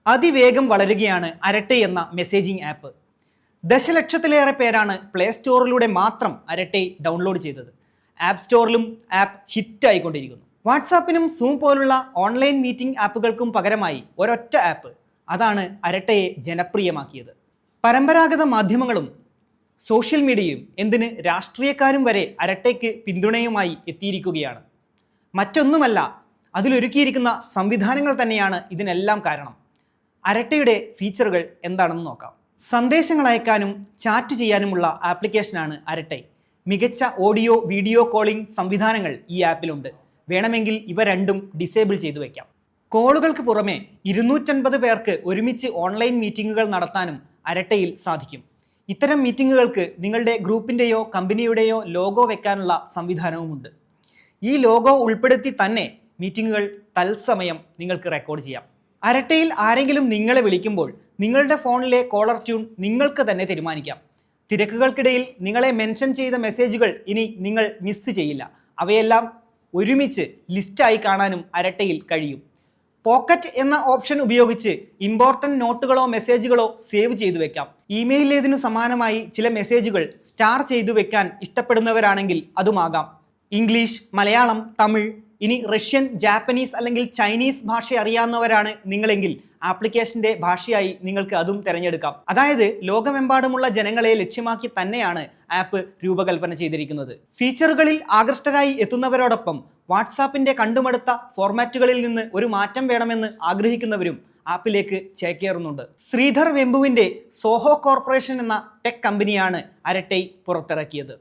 അതിവേഗം വളരുകയാണ് അരട്ടെ എന്ന മെസ്സേജിംഗ് ആപ്പ്. ദശലക്ഷത്തിലേറെ പേരാണ് പ്ലേ സ്റ്റോറിലൂടെ മാത്രം അരട്ടെ ഡൗൺലോഡ് ചെയ്തത്. ആപ്പ് സ്റ്റോറിലും ആപ്പ് ഹിറ്റ് ആയിക്കൊണ്ടിരിക്കുന്നു. വാട്സാപ്പിനും സൂം പോലുള്ള ഓൺലൈൻ മീറ്റിംഗ് ആപ്പുകൾക്കും പകരമായി ഒരൊറ്റ ആപ്പ്, അതാണ് അരട്ടയെ ജനപ്രിയമാക്കിയത്. പരമ്പരാഗത മാധ്യമങ്ങളും സോഷ്യൽ മീഡിയയും എന്തിന് രാഷ്ട്രീയക്കാരും വരെ അരട്ടയ്ക്ക് പിന്തുണയുമായി എത്തിയിരിക്കുകയാണ്. മറ്റൊന്നുമല്ല, അതിലൊരുക്കിയിരിക്കുന്ന സംവിധാനങ്ങൾ തന്നെയാണ് ഇതിനെല്ലാം കാരണം. അരട്ടയുടെ ഫീച്ചറുകൾ എന്താണെന്ന് നോക്കാം. സന്ദേശങ്ങൾ അയക്കാനും ചാറ്റ് ചെയ്യാനുമുള്ള ആപ്ലിക്കേഷനാണ് അരട്ടെ. മികച്ച ഓഡിയോ വീഡിയോ കോളിംഗ് സംവിധാനങ്ങൾ ഈ ആപ്പിലുണ്ട്. വേണമെങ്കിൽ ഇവ രണ്ടും ഡിസേബിൾ ചെയ്തു വയ്ക്കാം. കോളുകൾക്ക് പുറമെ 250 പേർക്ക് ഒരുമിച്ച് ഓൺലൈൻ മീറ്റിങ്ങുകൾ നടത്താനും അരട്ടയിൽ സാധിക്കും. ഇത്തരം മീറ്റിങ്ങുകൾക്ക് നിങ്ങളുടെ ഗ്രൂപ്പിൻ്റെയോ കമ്പനിയുടെയോ ലോഗോ വെക്കാനുള്ള സംവിധാനവുമുണ്ട്. ഈ ലോഗോ ഉൾപ്പെടുത്തി തന്നെ മീറ്റിങ്ങുകൾ തത്സമയം നിങ്ങൾക്ക് റെക്കോർഡ് ചെയ്യാം. അരട്ടയിൽ ആരെങ്കിലും നിങ്ങളെ വിളിക്കുമ്പോൾ നിങ്ങളുടെ ഫോണിലെ കോളർ ട്യൂൺ നിങ്ങൾക്ക് തന്നെ തീരുമാനിക്കാം. തിരക്കുകൾക്കിടയിൽ നിങ്ങളെ മെൻഷൻ ചെയ്ത മെസ്സേജുകൾ ഇനി നിങ്ങൾ മിസ് ചെയ്യില്ല. അവയെല്ലാം ഒരുമിച്ച് ലിസ്റ്റായി കാണാനും അരട്ടയിൽ കഴിയും. പോക്കറ്റ് എന്ന ഓപ്ഷൻ ഉപയോഗിച്ച് ഇമ്പോർട്ടൻ്റ് നോട്ടുകളോ മെസ്സേജുകളോ സേവ് ചെയ്തു വെക്കാം. ഇമെയിലേതിനു സമാനമായി ചില മെസ്സേജുകൾ സ്റ്റാർ ചെയ്തു വെക്കാൻ ഇഷ്ടപ്പെടുന്നവരാണെങ്കിൽ അതുമാകാം. ഇംഗ്ലീഷ്, മലയാളം, തമിഴ്, ഇനി റഷ്യൻ, ജാപ്പനീസ് അല്ലെങ്കിൽ ചൈനീസ് ഭാഷ അറിയാവുന്നവരാണ് നിങ്ങളെങ്കിൽ ആപ്ലിക്കേഷന്റെ ഭാഷയായി നിങ്ങൾക്ക് അതും തിരഞ്ഞെടുക്കാം. അതായത് ലോകമെമ്പാടുമുള്ള ജനങ്ങളെ ലക്ഷ്യമാക്കി തന്നെയാണ് ആപ്പ് രൂപകൽപ്പന ചെയ്തിരിക്കുന്നത്. ഫീച്ചറുകളിൽ ആകൃഷ്ടരായി എത്തുന്നവരോടൊപ്പം വാട്സാപ്പിന്റെ കണ്ടുമടുത്ത ഫോർമാറ്റുകളിൽ നിന്ന് ഒരു മാറ്റം വേണമെന്ന് ആഗ്രഹിക്കുന്നവരും ആപ്പിലേക്ക് ചേക്കേറുന്നുണ്ട്. ശ്രീധർ വെമ്പുവിന്റെ സോഹോ കോർപ്പറേഷൻ എന്ന ടെക് കമ്പനിയാണ് അരട്ടൈ പുറത്തിറക്കിയത്.